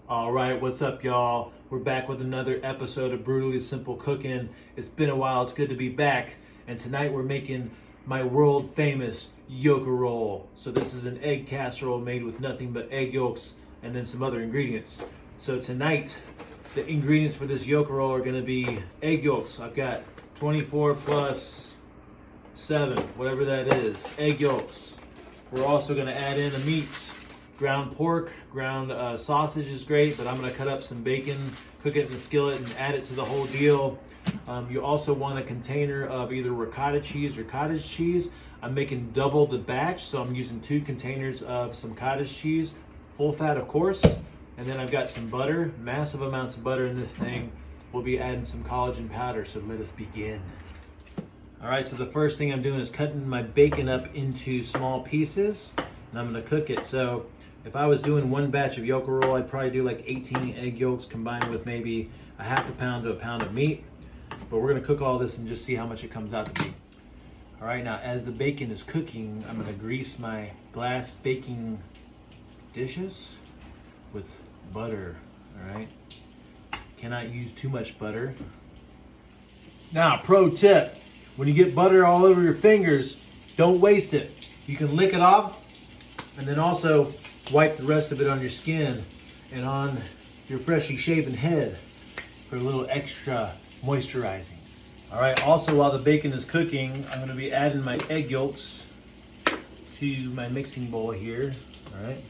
All right, what's up, y'all? We're back with another episode of Brutally Simple Cooking. It's been a while, it's good to be back. And tonight we're making my world famous Yolkerole. So this is an egg casserole made with nothing but egg yolks and then some other ingredients. So tonight, the ingredients for this Yolkerole are gonna be egg yolks. I've got 24 plus 7, whatever that is, egg yolks. We're also gonna add in the meat. Ground pork, ground sausage is great, but I'm gonna cut up some bacon, cook it in the skillet, and add it to the whole deal. You also want a container of either ricotta cheese or cottage cheese. I'm making double the batch, so I'm using 2 containers of some cottage cheese, full fat of course, and then I've got some butter, massive amounts of butter in this thing. We'll be adding some collagen powder, so let us begin. All right, so the first thing I'm doing is cutting my bacon up into small pieces, and I'm gonna cook it. So if I was doing one batch of Yolkerole, I'd probably do like 18 egg yolks combined with maybe a half a pound to a pound of meat. But we're gonna cook all this and just see how much it comes out to be. All right, now as the bacon is cooking, I'm gonna grease my glass baking dishes with butter, all right? Cannot use too much butter. Now, pro tip, when you get butter all over your fingers, don't waste it. You can lick it off and then also wipe the rest of it on your skin and on your freshly shaven head for a little extra moisturizing. All right, also while the bacon is cooking, I'm gonna be adding my egg yolks to my mixing bowl here, all right?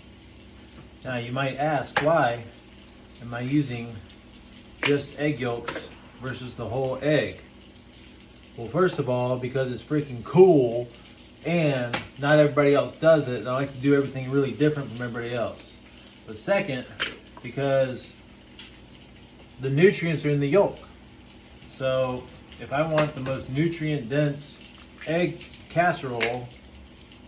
Now you might ask, why am I using just egg yolks versus the whole egg? Well, first of all, because it's freaking cool and not everybody else does it, and I like to do everything really different from everybody else. But second, because the nutrients are in the yolk. So if I want the most nutrient dense egg casserole,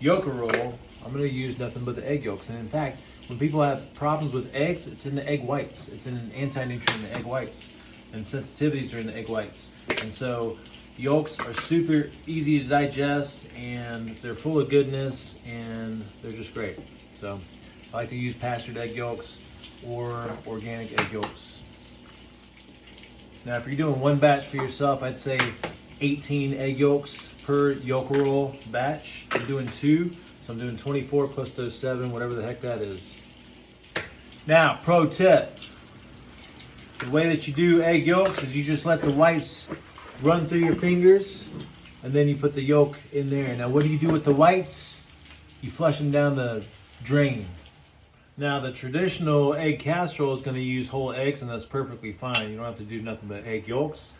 Yolkerole, I'm gonna use nothing but the egg yolks. And in fact, when people have problems with eggs, it's in the egg whites. It's in an anti-nutrient in the egg whites. And sensitivities are in the egg whites. And so yolks are super easy to digest, and they're full of goodness, and they're just great. So I like to use pastured egg yolks or organic egg yolks. Now, if you're doing one batch for yourself, I'd say 18 egg yolks per Yolkerole batch. I'm doing 2, so I'm doing 24 plus those 7, whatever the heck that is. Now, pro tip. The way that you do egg yolks is you just let the whites run through your fingers, and then you put the yolk in there. Now, what do you do with the whites? You flush them down the drain. Now, the traditional egg casserole is going to use whole eggs, and that's perfectly fine. You don't have to do nothing but egg yolks.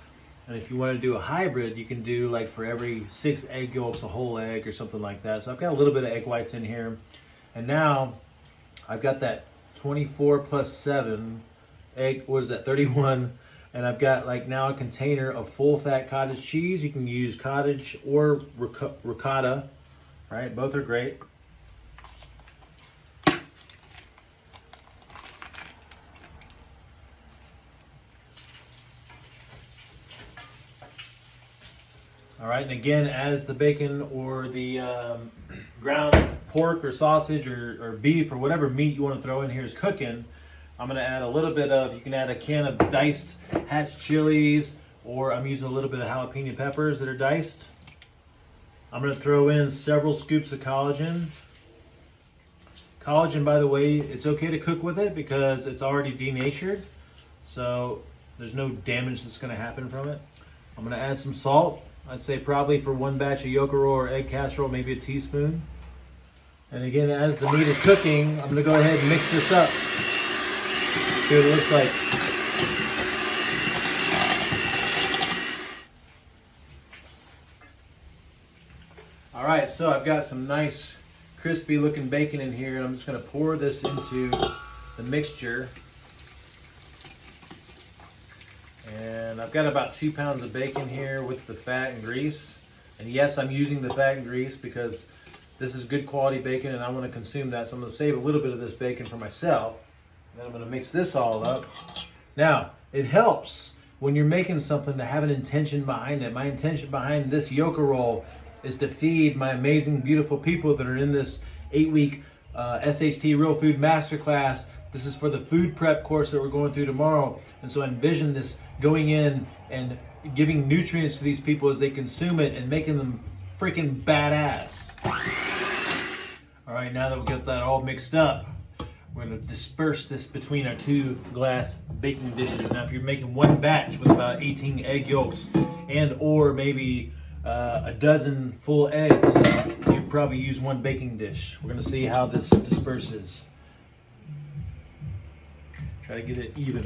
And if you want to do a hybrid, you can do like for every 6 egg yolks, a whole egg or something like that. So I've got a little bit of egg whites in here. And now I've got that 24 plus 7 egg, what is that, 31. And I've got like now a container of full fat cottage cheese. You can use cottage or ricotta, right? Both are great. All right, and again, as the bacon or the ground pork or sausage or beef or whatever meat you want to throw in here is cooking, I'm gonna add a little bit of, you can add a can of diced hatch chilies, or I'm using a little bit of jalapeno peppers that are diced. I'm gonna throw in several scoops of collagen. Collagen, by the way, it's okay to cook with it because it's already denatured, so there's no damage that's gonna happen from it. I'm gonna add some salt. I'd say probably for one batch of Yolkerole or egg casserole, maybe a teaspoon. And again, as the meat is cooking, I'm gonna go ahead and mix this up. See what it looks like. All right, so I've got some nice crispy looking bacon in here, and I'm just gonna pour this into the mixture. And I've got about 2 pounds of bacon here with the fat and grease. And yes, I'm using the fat and grease because this is good quality bacon and I want to consume that. So I'm gonna save a little bit of this bacon for myself. Then I'm gonna mix this all up. Now, it helps when you're making something to have an intention behind it. My intention behind this Yolkerole is to feed my amazing, beautiful people that are in this 8-week SHT Real Food Masterclass This is for the food prep course that we're going through tomorrow. And so I envision this going in and giving nutrients to these people as they consume it and making them freaking badass. All right, now that we got that all mixed up, we're gonna disperse this between our 2 glass baking dishes. Now, if you're making one batch with about 18 egg yolks and or maybe a dozen full eggs, you'd probably use 1 baking dish. We're gonna see how this disperses. Try to get it even.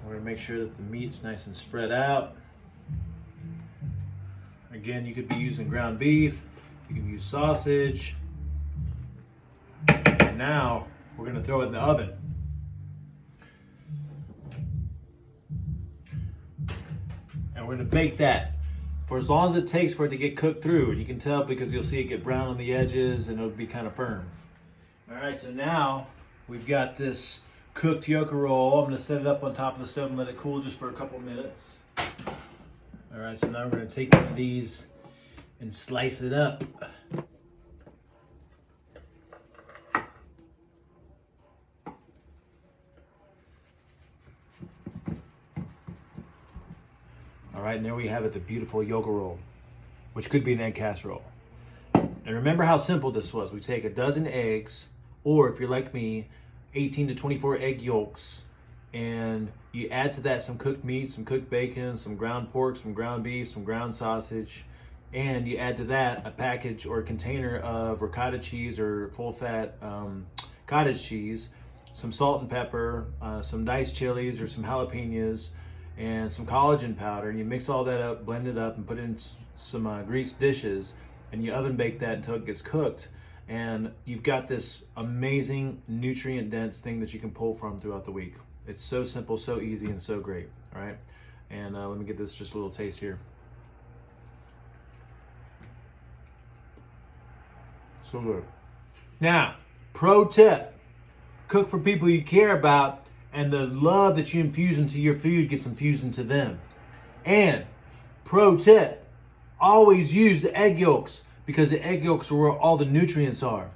We're gonna make sure that the meat's nice and spread out. Again, you could be using ground beef, you can use sausage. And now we're gonna throw it in the oven. And we're gonna bake that for as long as it takes for it to get cooked through. And you can tell because you'll see it get brown on the edges and it'll be kind of firm. All right, so now we've got this cooked Yolkerole. I'm gonna set it up on top of the stove and let it cool just for a couple minutes. All right, so now we're gonna take one of these and slice it up. All right, and there we have it, the beautiful Yolkerole, which could be an egg casserole. And remember how simple this was. We take a dozen eggs, or if you're like me, 18 to 24 egg yolks, and you add to that some cooked meat, some cooked bacon, some ground pork, some ground beef, some ground sausage, and you add to that a package or a container of ricotta cheese or full-fat cottage cheese, some salt and pepper, some diced chilies or some jalapenos, and some collagen powder, and you mix all that up, blend it up, and put it in some greased dishes, and you oven bake that until it gets cooked. And you've got this amazing nutrient-dense thing that you can pull from throughout the week. It's so simple, so easy, and so great, all right? And let me get this just a little taste here. So good. Now, pro tip, cook for people you care about, and the love that you infuse into your food gets infused into them. And pro tip, always use the egg yolks because the egg yolks are where all the nutrients are.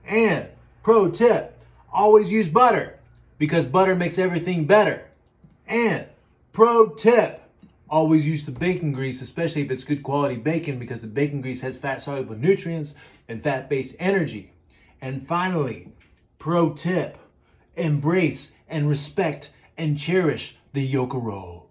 And pro tip, always use butter because butter makes everything better. And pro tip, always use the bacon grease, especially if it's good quality bacon, because the bacon grease has fat-soluble nutrients and fat-based energy. And finally, pro tip, embrace and respect and cherish the Yolkerole.